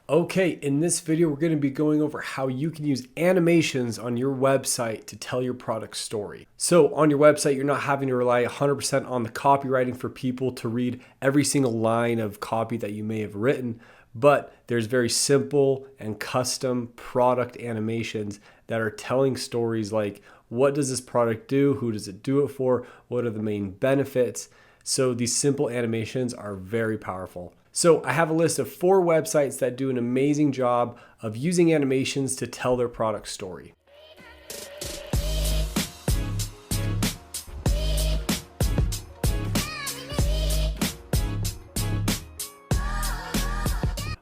Okay, in this video, we're going to be going over how you can use animations on your website to tell your product story. So on your website, you're not having to rely 100% on the copywriting for people to read every single line of copy that you may have written, but there's very simple and custom product animations that are telling stories like, what does this product do? Who does it do it for? What are the main benefits? So these simple animations are very powerful. So I have a list of 4 websites that do an amazing job of using animations to tell their product story.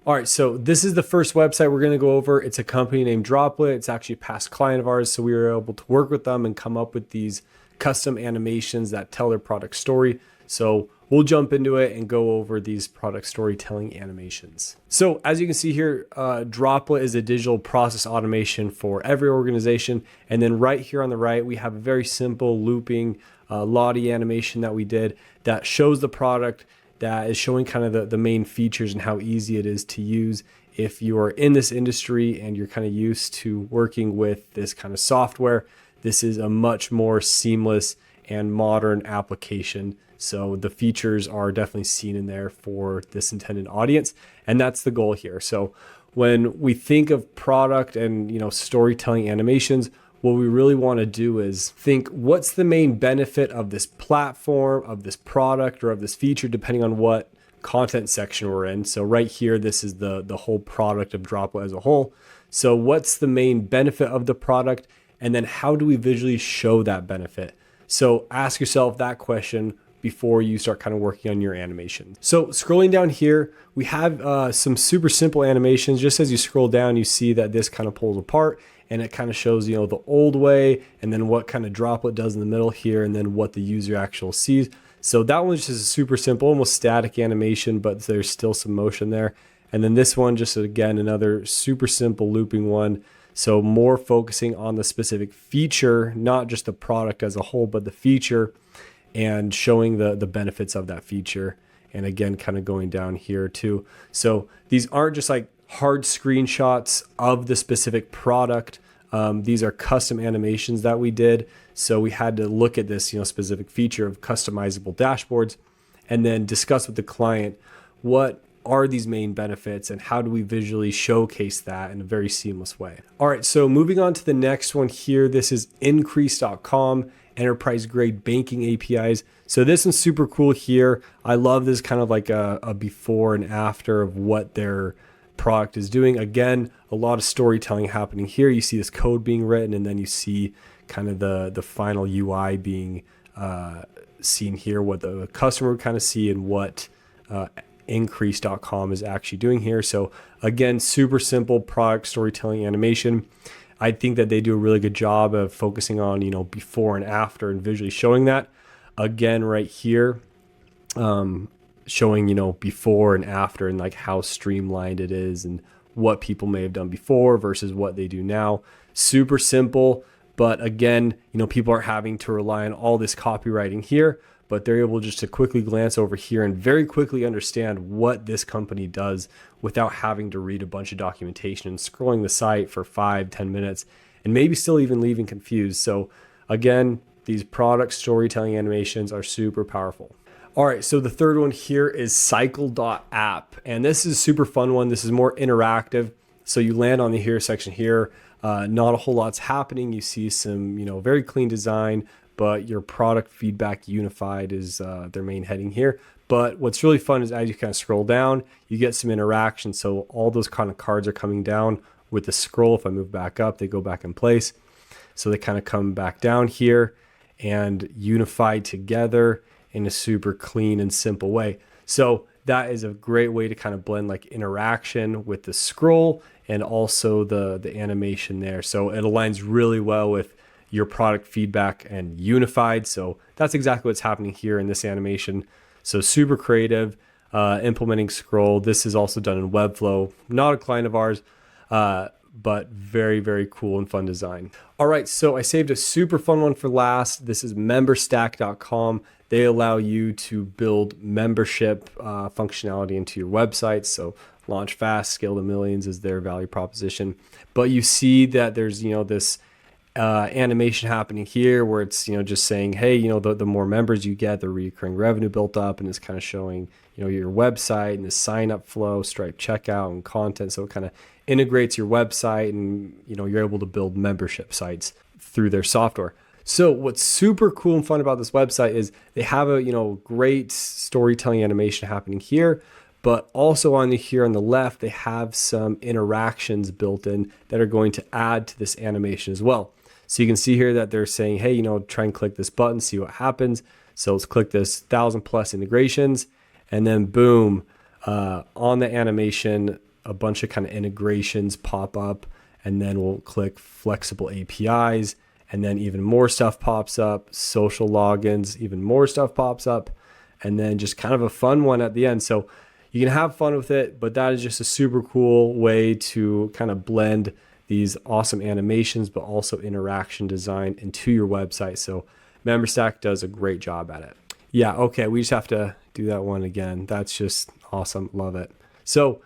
All right, so this is the first website we're going to go over. It's a company named Droplet. It's actually a past client of ours, so we were able to work with them and come up with these custom animations that tell their product story. So we'll jump into it and go over these product storytelling animations. So as you can see here, Droplet is a digital process automation for every organization. And then right here on the right, we have a very simple looping Lottie animation that we did that shows the product, that is showing kind of the main features and how easy it is to use. If you are in this industry and you're kind of used to working with this kind of software, this is a much more seamless and modern application. So the features are definitely seen in there for this intended audience. And that's the goal here. So when we think of product and, storytelling animations, what we really want to do is think, what's the main benefit of this platform, of this product, or of this feature, depending on what content section we're in. So right here, this is the whole product of Droplet as a whole. So what's the main benefit of the product? And then how do we visually show that benefit? So ask yourself that question before you start kind of working on your animation. So scrolling down here, we have some super simple animations. Just as you scroll down, you see that this kind of pulls apart and it kind of shows, the old way, and then what kind of Droplet does in the middle here, and then what the user actually sees. So that one just is a super simple, almost static animation, but there's still some motion there. And then this one, just again, another super simple looping one. So more focusing on the specific feature, not just the product as a whole, but the feature, and showing the benefits of that feature. And again, kind of going down here too. So these aren't just like hard screenshots of the specific product. These are custom animations that we did. So we had to look at this, specific feature of customizable dashboards, and then discuss with the client, what are these main benefits and how do we visually showcase that in a very seamless way. All right, so moving on to the next one here. This is Increase.com, enterprise grade banking APIs. So this one's super cool here. I love this kind of like a before and after of what their product is doing. Again, a lot of storytelling happening here. You see this code being written, and then you see kind of the final UI being seen here, what the customer would kind of see and what Increase.com is actually doing here. So again, super simple product storytelling animation. I think that they do a really good job of focusing on, before and after and visually showing that. Again, right here, showing, before and after and like how streamlined it is and what people may have done before versus what they do now. Super simple, but again, people aren't having to rely on all this copywriting here, but they're able just to quickly glance over here and very quickly understand what this company does without having to read a bunch of documentation and scrolling the site for 5-10 minutes and maybe still even leaving confused. So again, these product storytelling animations are super powerful. All right, so the third one here is Cycle.app, and this is a super fun one. This is more interactive. So you land on the here section here. Not a whole lot's happening. You see some, very clean design, but your product feedback unified is their main heading here. But what's really fun is as you kind of scroll down, you get some interaction. So all those kind of cards are coming down with the scroll. If I move back up, they go back in place. So they kind of come back down here and unified together in a super clean and simple way. So that is a great way to kind of blend like interaction with the scroll and also the animation there. So it aligns really well with your product feedback and unified. So that's exactly what's happening here in this animation. So super creative, implementing scroll. This is also done in Webflow, not a client of ours, but very, very cool and fun design. All right, so I saved a super fun one for last. This is memberstack.com. They allow you to build membership functionality into your website. So launch fast, scale to millions is their value proposition. But you see that there's, this animation happening here where it's, just saying, hey, the more members you get, the recurring revenue built up, and it's kind of showing, your website and the sign up flow, Stripe checkout and content. So it kind of integrates your website, and, you're able to build membership sites through their software. So what's super cool and fun about this website is they have a, great storytelling animation happening here, but also here on the left, they have some interactions built in that are going to add to this animation as well. So you can see here that they're saying, hey, try and click this button, see what happens. So let's click this 1,000+ integrations, and then boom, on the animation, a bunch of kind of integrations pop up, and then we'll click flexible APIs, and then even more stuff pops up, social logins, even more stuff pops up, and then just kind of a fun one at the end. So you can have fun with it, but that is just a super cool way to kind of blend these awesome animations, but also interaction design into your website. So MemberStack does a great job at it. Yeah, okay, we just have to do that one again. That's just awesome, love it. So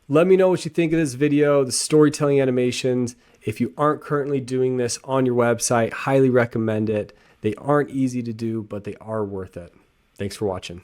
let me know what you think of this video, the storytelling animations. If you aren't currently doing this on your website, highly recommend it. They aren't easy to do, but they are worth it. Thanks for watching.